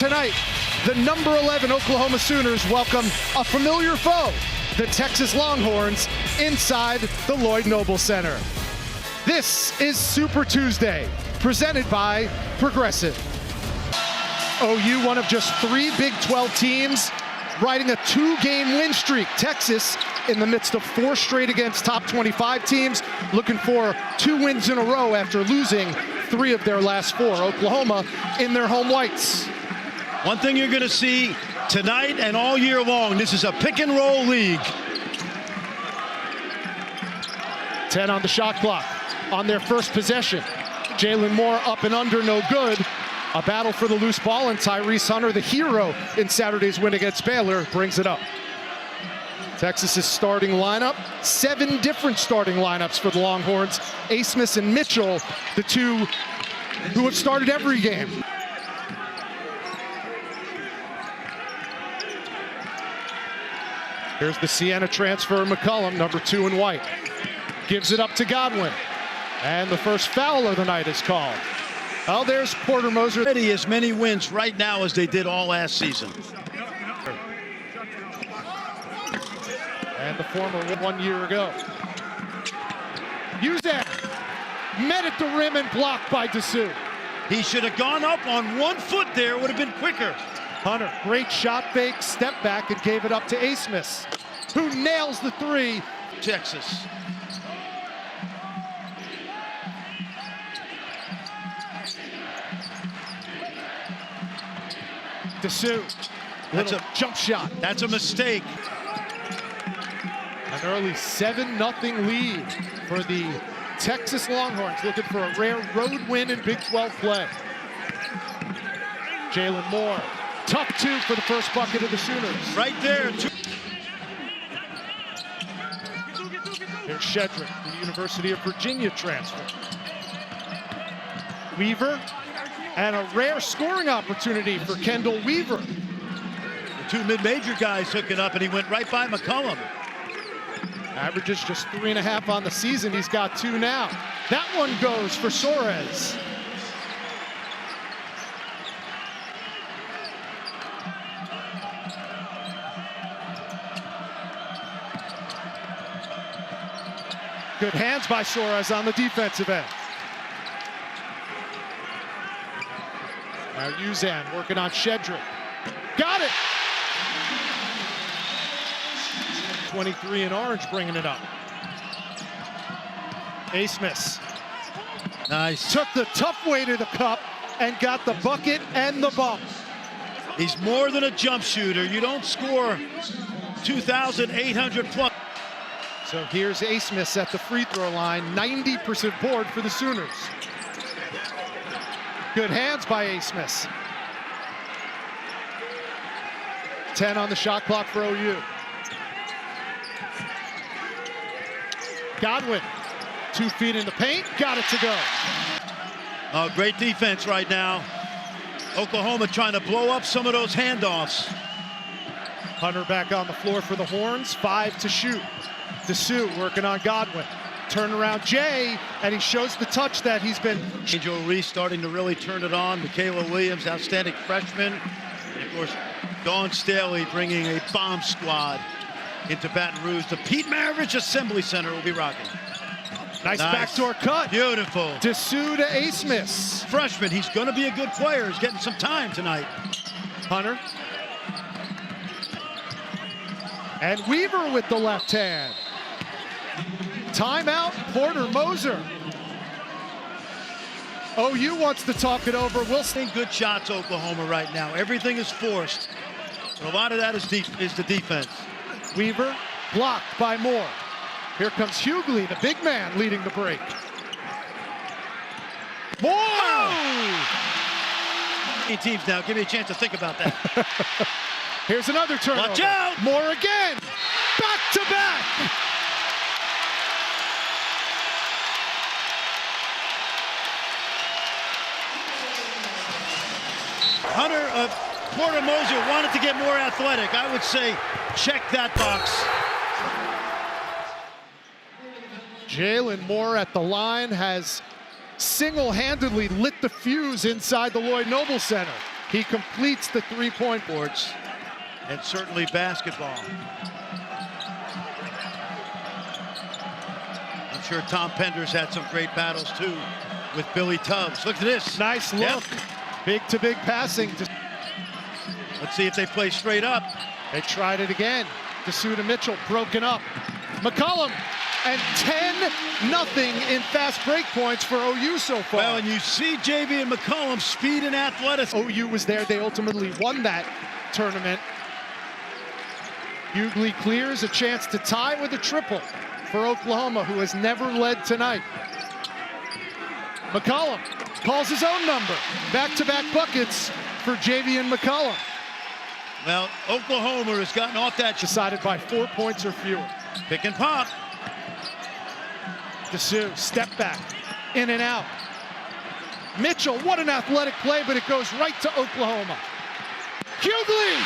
Tonight, the number 11 Oklahoma Sooners welcome a familiar foe, the Texas Longhorns, inside the Lloyd Noble Center. This is Super Tuesday, presented by Progressive. OU, one of just 3 Big 12 teams, riding a 2-game win streak. Texas, in the midst of 4 straight against top 25 teams, looking for 2 wins in a row after losing 3 of their last 4. Oklahoma in their home whites. One thing you're going to see tonight and all year long, this is a pick-and-roll league. 10 on the shot clock. On their first possession, Jalen Moore up and under, no good. A battle for the loose ball, and Tyrese Hunter, the hero in Saturday's win against Baylor, brings it up. Texas's starting lineup, 7 different starting lineups for the Longhorns. Asmus and Mitchell, the 2 who have started every game. Here's the Siena transfer, McCollum, number 2 in white. Gives it up to Godwin. And the first foul of the night is called. Oh, there's Porter Moser. Ready as many wins right now as they did all last season. And the former 1 year ago. Uzan met at the rim and blocked by Dessou. He should have gone up on 1 foot there, would have been quicker. Hunter, great shot fake, step back, and gave it up to Asmus, who nails the 3. Texas. Dessou, that's a jump shot. That's a mistake. An early 7-0 lead for the Texas Longhorns, looking for a rare road win in Big 12 play. Jalen Moore, tough 2 for the first bucket of the Sooners. Right there. Here's Shedrick, the University of Virginia transfer. Weaver, and a rare scoring opportunity for Kendall Weaver. The 2 mid-major guys took it up, and he went right by McCollum. Averages just 3.5 on the season. He's got 2 now. That one goes for Soares. Good hands by Soares on the defensive end. Now Uzan working on Shedrick. Got it! 23 in orange bringing it up. Asmus. Nice. Took the tough way to the cup and got the bucket and the bump. He's more than a jump shooter. You don't score 2,800 plus. So here's Asmus at the free throw line, 90% board for the Sooners. Good hands by Asmus. 10 on the shot clock for OU. Godwin, 2 feet in the paint, got it to go. Oh, great defense right now. Oklahoma trying to blow up some of those handoffs. Hunter back on the floor for the Horns, 5 to shoot. Dessou working on Godwin. Turnaround Jay, and he shows the touch that he's been. Angel Reese starting to really turn it on. Michaela Williams, outstanding freshman. And of course, Dawn Staley bringing a bomb squad into Baton Rouge. The Pete Maravich Assembly Center will be rocking. Nice backdoor cut. Beautiful. Dessou to Asmus. Freshman, he's going to be a good player. He's getting some time tonight. Hunter. And Weaver with the left hand. Timeout, Porter Moser. OU wants to talk it over. We'll see. Good shots, Oklahoma, right now. Everything is forced. And a lot of that is the defense. Weaver blocked by Moore. Here comes Hughley, the big man, leading the break. Moore! Oh! Teams now, give me a chance to think about that. Here's another turnover. Watch out! Moore again. Back to back. Hunter, Porter Moser wanted to get more athletic. I would say check that box. Jalen Moore at the line has single-handedly lit the fuse inside the Lloyd Noble Center. He completes the three-point Sports and certainly basketball. I'm sure Tom Penders had some great battles too with Billy Tubbs. Look at this. Nice look. Yep. Big to big passing. Let's see if they play straight up. They tried it again. Dessou to Mitchell, broken up. McCollum, and 10-0 in fast break points for OU so far. Well, and you see JV and McCollum speed and athleticism. OU was there. They ultimately won that tournament. Hughley clears a chance to tie with a triple for Oklahoma, who has never led tonight. McCollum calls his own number. Back-to-back buckets for Javian McCollum. Well, Oklahoma has gotten off that. Decided by 4 points or fewer. Pick and pop. Dessou, step back, in and out. Mitchell, what an athletic play, but it goes right to Oklahoma. Hughley!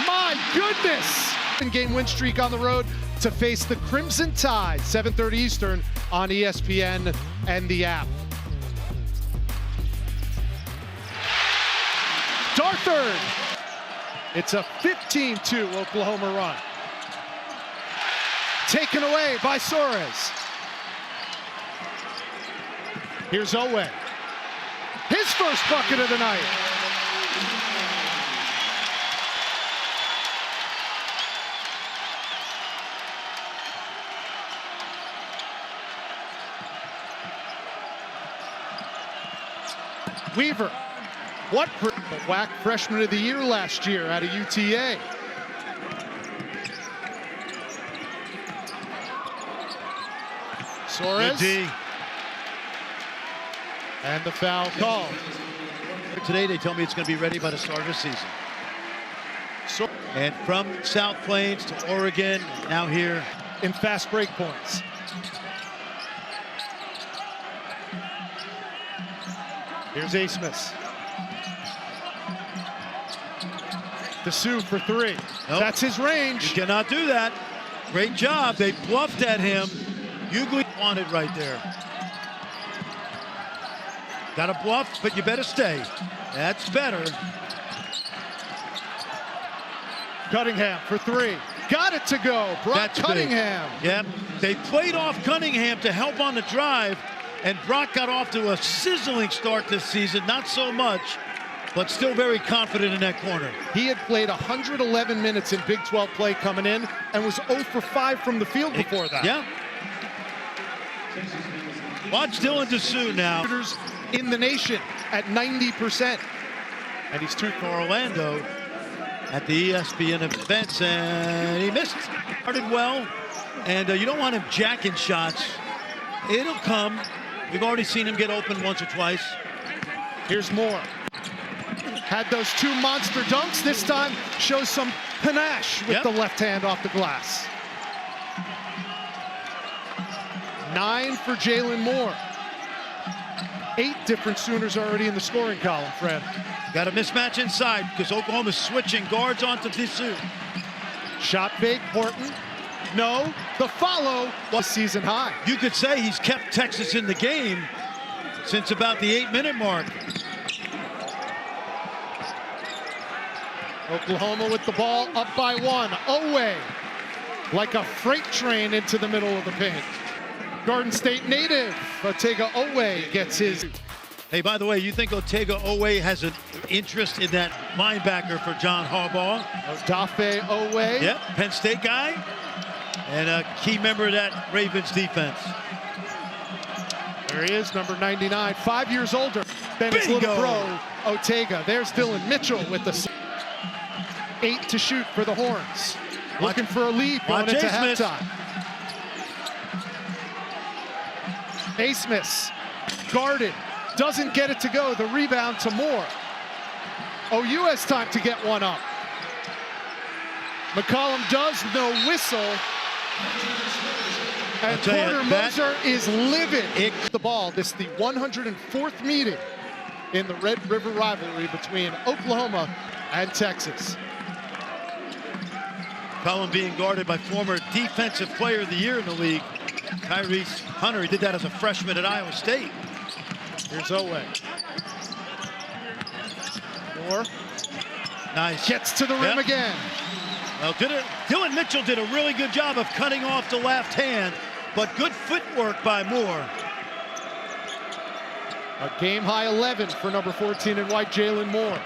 My goodness! Game win streak on the road to face the Crimson Tide, 7:30 Eastern on ESPN and the app. Darthard! It's a 15-2 Oklahoma run. Taken away by Soares. Here's Owe. His first bucket of the night. Weaver, what WAC freshman of the year last year out of UTA. Soares. Good D. And the foul call. Today they tell me it's going to be ready by the start of the season. And from South Plains to Oregon, now here in fast break points. Here's Asmus. Dessou for three. Nope. That's his range. You cannot do that. Great job. They bluffed at him. Hughley wanted right there. Got a bluff, but you better stay. That's better. Cunningham for three. Got it to go. Brock That's Cunningham. Big. Yep. They played off Cunningham to help on the drive, and Brock got off to a sizzling start this season. Not so much, but still very confident in that corner. He had played 111 minutes in Big 12 play coming in and was 0 for 5 from the field before that. Yeah. Watch Dylan Dessou now. In the nation at 90%. And he's two for Orlando at the ESPN events, and he missed. Started well, and you don't want him jacking shots. It'll come. We've already seen him get open once or twice. Here's Moore. Had those two monster dunks. This time shows some panache with the left hand off the glass. 9 for Jalen Moore. 8 different Sooners already in the scoring column, Fred. Got a mismatch inside because Oklahoma's switching guards onto Dessou. Shot fake, Horton. No, the follow was season high. You could say he's kept Texas in the game since about the 8-minute mark. Oklahoma with the ball up by 1. Owe, like a freight train into the middle of the paint. Garden State native, Otega Owe gets his. Hey, by the way, you think Otega Owe has an interest in that linebacker for John Harbaugh? Odafe Owe. Yep, Penn State guy, and a key member of that Ravens defense. There he is, number 99, 5 years older than his little bro, Otega. There's Dylan Mitchell with the 8 to shoot for the Horns. Looking for a lead going into halftime. Asmus guarded, doesn't get it to go. The rebound to Moore. OU has time to get one up. McCollum does, no whistle. And Porter Moser is livid. The ball. This is the 104th meeting in the Red River rivalry between Oklahoma and Texas. McCollum being guarded by former Defensive Player of the Year in the league, Tyrese Hunter. He did that as a freshman at Iowa State. Here's Owe. Moore Nice. gets to the rim again. Well, Dillon Mitchell did a really good job of cutting off the left hand, but good footwork by Moore. A game-high 11 for number 14 in white, Jalen Moore.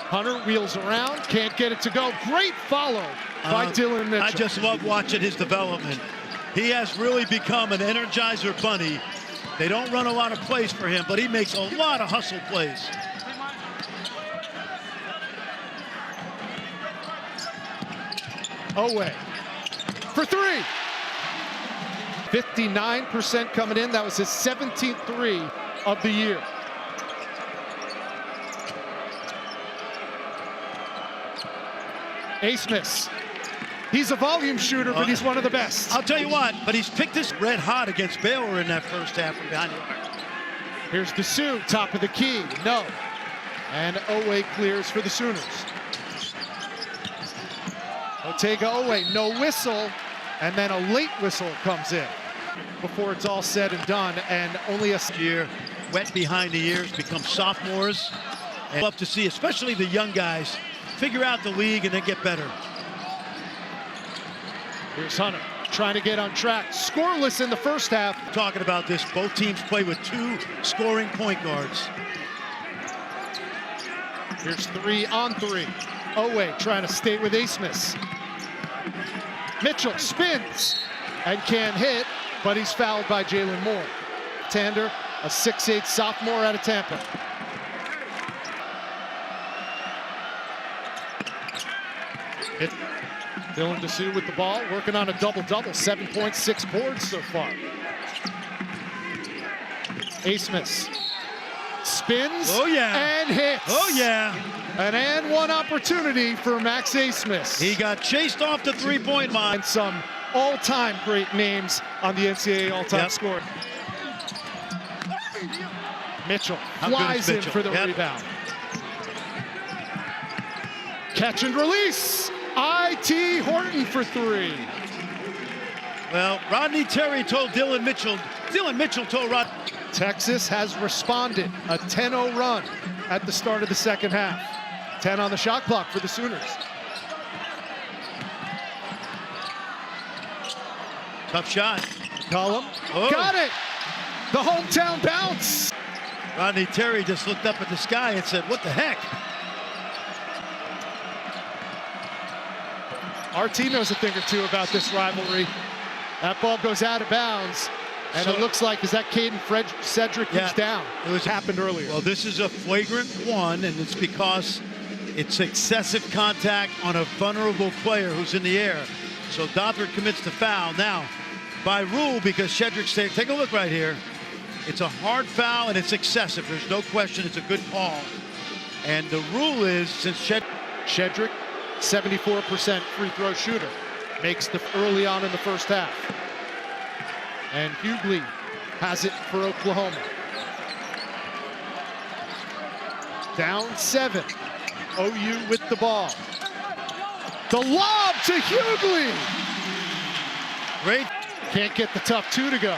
Hunter wheels around, can't get it to go. Great follow by Dillon Mitchell. I just love watching his development. He has really become an energizer bunny. They don't run a lot of plays for him, but he makes a lot of hustle plays. Oweh for three. 59% coming in. That was his 17th three of the year. Asmus. He's a volume shooter, but he's one of the best. I'll tell you what, but he's picked this red hot against Baylor in that first half from behind the arc. Here's Dessou, top of the key. No. And Oweh clears for the Sooners. Otega Oweh, no whistle, and then a late whistle comes in before it's all said and done, and only a year wet behind the ears, become sophomores. And love to see, especially the young guys, figure out the league and then get better. Here's Hunter trying to get on track. Scoreless in the first half. Talking about this, both teams play with two scoring point guards. Here's 3 on 3. Oweh trying to stay with Asmus. Mitchell spins and can't hit, but he's fouled by Jalen Moore. Tander, a 6'8" sophomore out of Tampa. Dylan Dessou with the ball, working on a double-double, 7 points, 6 boards so far. Asmus spins and hits. Oh, yeah. An and one opportunity for Max Asmus. He got chased off the three-point line. And some all-time great names on the NCAA all-time score. Mitchell flies in for the rebound. Catch and release. I.T. Horton for 3. Well, Rodney Terry told Dillon Mitchell told Rod. Texas has responded. A 10-0 run at the start of the second half. 10 on the shot clock for the Sooners. Tough shot. Cullum got it. The hometown bounce. Rodney Terry just looked up at the sky and said, what the heck? Our team knows a thing or two about this rivalry. That ball goes out of bounds, and it looks like, is that Caden Cedric who's down? It was happened earlier. Well, this is a flagrant one, and it's because it's excessive contact on a vulnerable player who's in the air. So Dothert commits the foul. Now, by rule, because Shedrick's there, take a look right here. It's a hard foul, and it's excessive. There's no question it's a good call. And the rule is, since Shedrick, 74% free throw shooter, makes the early on in the first half. And Hughley has it for Oklahoma. Down 7. OU with the ball. The lob to Hughley. Great. Can't get the tough 2 to go.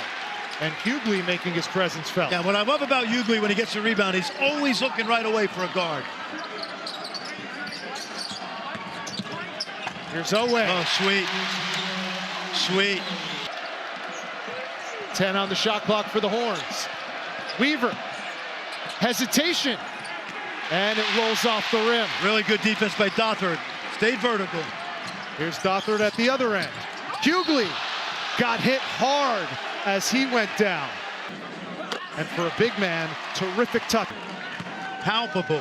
And Hughley making his presence felt. Yeah, what I love about Hughley when he gets the rebound, he's always looking right away for a guard. Here's Oweh. Oh, sweet. Sweet. 10 on the shot clock for the Horns. Weaver. Hesitation. And it rolls off the rim. Really good defense by Dothert. Stayed vertical. Here's Dothert at the other end. Hughley got hit hard as he went down. And for a big man, terrific tuck. Palpable.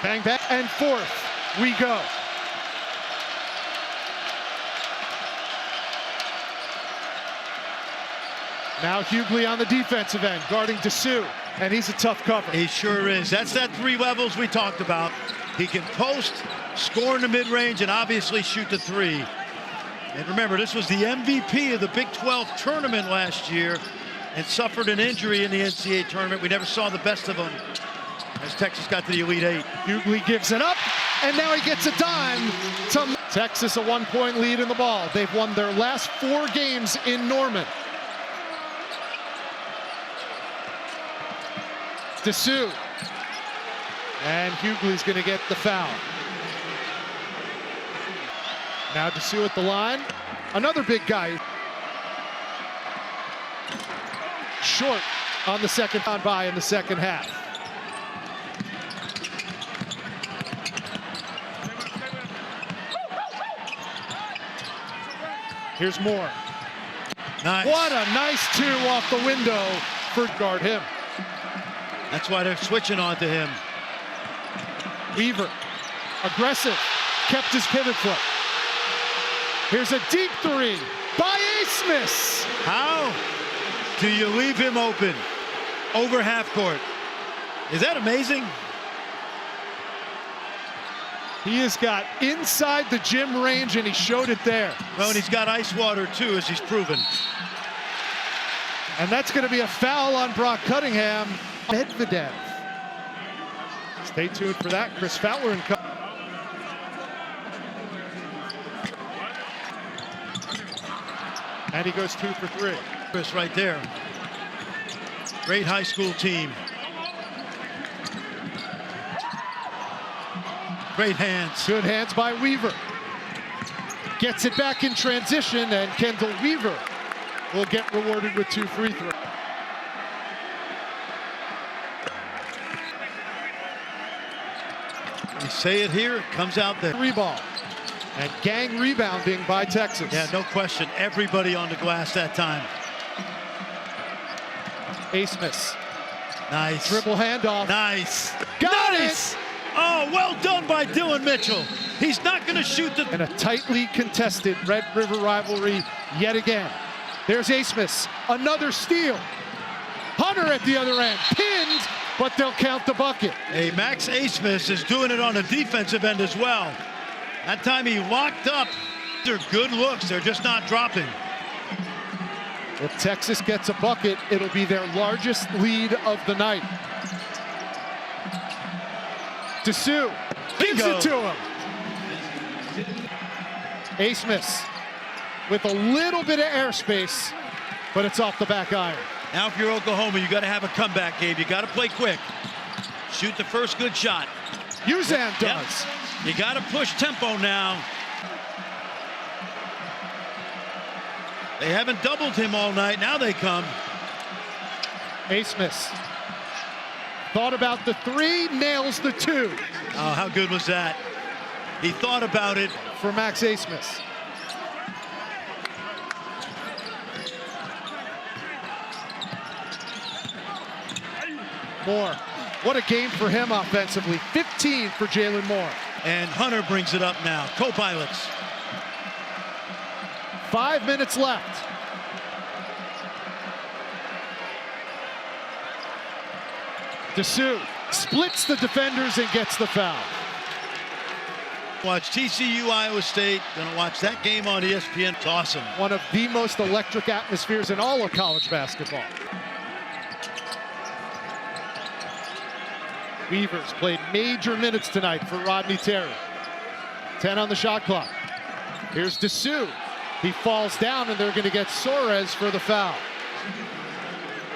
Bang, bang, and fourth. We go. Now Hughley on the defensive end, guarding Dessou, and he's a tough cover. He sure is. That's that 3 levels we talked about. He can post, score in the mid-range, and obviously shoot the 3. And remember, this was the MVP of the Big 12 tournament last year and suffered an injury in the NCAA tournament. We never saw the best of him as Texas got to the Elite 8. Hughley gives it up, and now he gets a dime to Texas, a 1-point lead in the ball. They've won their last 4 games in Norman. Dessou And Hughley's going to get the foul. Now Disu at the line. Another big guy. Short on the second on by in the second half. Here's Moore. Nice. What a nice two off the window for guard him. That's why they're switching on to him. Weaver, aggressive, kept his pivot foot. Here's a deep three by Abmas. How do you leave him open over half court? Is that amazing? He has got inside the gym range, and he showed it there. Well, and he's got ice water, too, as he's proven. And that's going to be a foul on Brock Cunningham. Medvedev. Stay tuned for that. Chris Fowler and co. And he goes 2 for 3. Chris right there. Great high school team. Great hands. Good hands by Weaver. Gets it back in transition, and Kendall Weaver will get rewarded with 2 free throws. You say it here, it comes out there. 3 ball. And gang rebounding by Texas. Yeah, no question. Everybody on the glass that time. Abmas. Nice. Dribble handoff. Nice. Got nice. it! Oh, well done by Dylan Mitchell. He's not going to shoot the... And a tightly contested Red River rivalry yet again. There's Abmas, another steal. Hunter at the other end, pinned, but they'll count the bucket. Hey, Max Abmas is doing it on the defensive end as well. That time he locked up. They're good looks, they're just not dropping. If Texas gets a bucket, it'll be their largest lead of the night. Disu gives Bingo. it to him. Abmas with a little bit of airspace, but it's off the back iron. Now if you're Oklahoma, you got to have a comeback game. You got to play quick. Shoot the first good shot. Uzan does. Yep. You got to push tempo now. They haven't doubled him all night. Now they come. Abmas thought about the 3, nails the 2. Oh, how good was that? He thought about it. For Max Abmas. Moore. What a game for him offensively. 15 for Jalen Moore. And Hunter brings it up now. Co-pilots. 5 minutes left. Disu splits the defenders and gets the foul. Watch TCU, Iowa State. Gonna watch that game on ESPN. It's awesome. One of the most electric atmospheres in all of college basketball. Weaver's played major minutes tonight for Rodney Terry. 10 on the shot clock. Here's Disu. He falls down, and they're going to get Soares for the foul.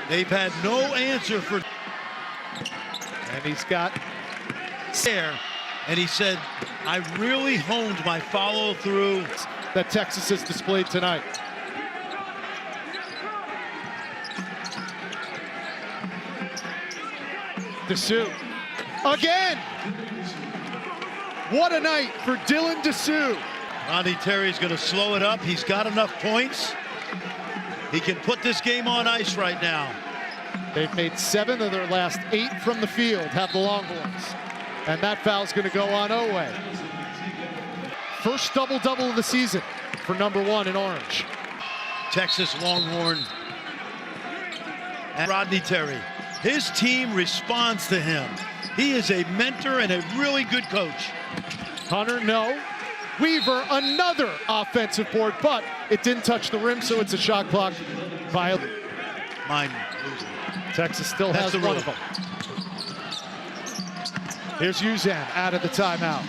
They've had no answer for... And he's got... there. And he said, I really honed my follow-through. That Texas has displayed tonight. Disu. Again! What a night for Dylan Disu. Rodney Terry's going to slow it up. He's got enough points. He can put this game on ice right now. They've made 7 of their last 8 from the field, have the Longhorns. And that foul's going to go on Oweh. First double-double of the season for number 1 in orange. Texas Longhorn and Rodney Terry. His team responds to him. He is a mentor and a really good coach. Hunter, no. Weaver, another offensive board, but it didn't touch the rim, so it's a shot clock violation. Mine losing. Texas still That's has the one rule. of them. Here's Uzan out of the timeout.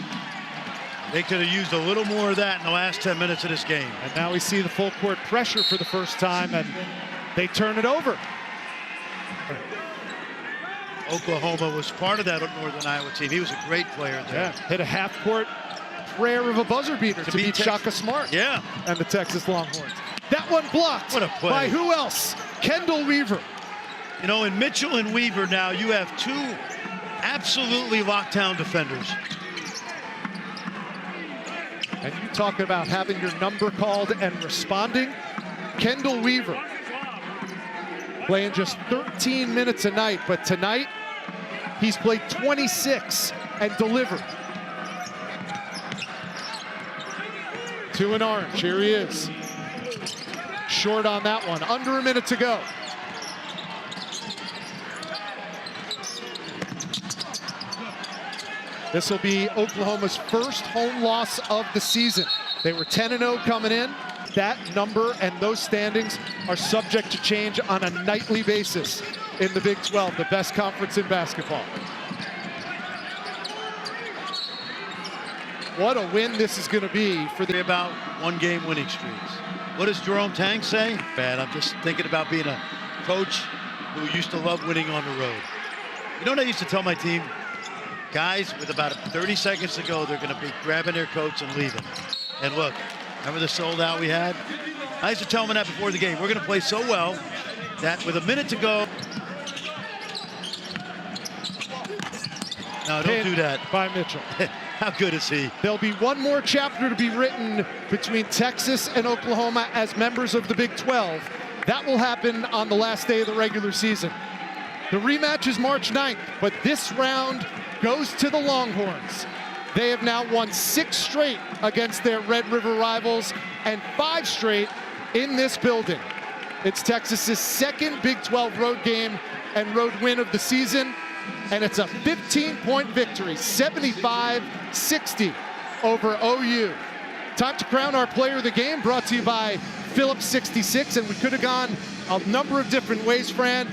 They could have used a little more of that in the last 10 minutes of this game. And now we see the full court pressure for the first time, and they turn it over. Oklahoma was part of that Northern Iowa team. He was a great player there. Yeah, hit a half-court prayer of a buzzer beater to beat Shaka Smart. Yeah. And the Texas Longhorns. That one blocked. What a play. By who else? Kendall Weaver. You know, in Mitchell and Weaver now, you have two absolutely lockdown defenders. And you talk about having your number called and responding. Kendall Weaver playing just 13 minutes a night, but tonight he's played 26 and delivered. 2 in orange, here he is. Short on that one, under a minute to go. This will be Oklahoma's first home loss of the season. They were 10-0 coming in. That number and those standings are subject to change on a nightly basis in the Big 12, the best conference in basketball. What a win this is going to be for the... About one-game winning streaks. What does Jerome Tang say? Man, I'm just thinking about being a coach who used to love winning on the road. You know what I used to tell my team? Guys, with about 30 seconds to go, they're going to be grabbing their coats and leaving. And look, remember the sold out we had? I used to tell them that before the game. We're going to play so well that with a minute to go. No, don't do that. By Mitchell. How good is he? There'll be one more chapter to be written between Texas and Oklahoma as members of the Big 12. That will happen on the last day of the regular season. The rematch is March 9th, but this round goes to the Longhorns. They have now won 6 straight against their Red River rivals and 5 straight in this building. It's Texas's second Big 12 road game and road win of the season, and it's a 15-point victory, 75-60 over OU. Time to crown our player of the game, brought to you by Phillips 66, and we could have gone a number of different ways, Fran.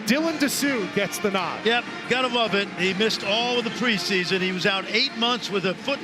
Dylan Disu gets the nod. Yep, gotta love it. He missed all of the preseason. He was out 8 months with a foot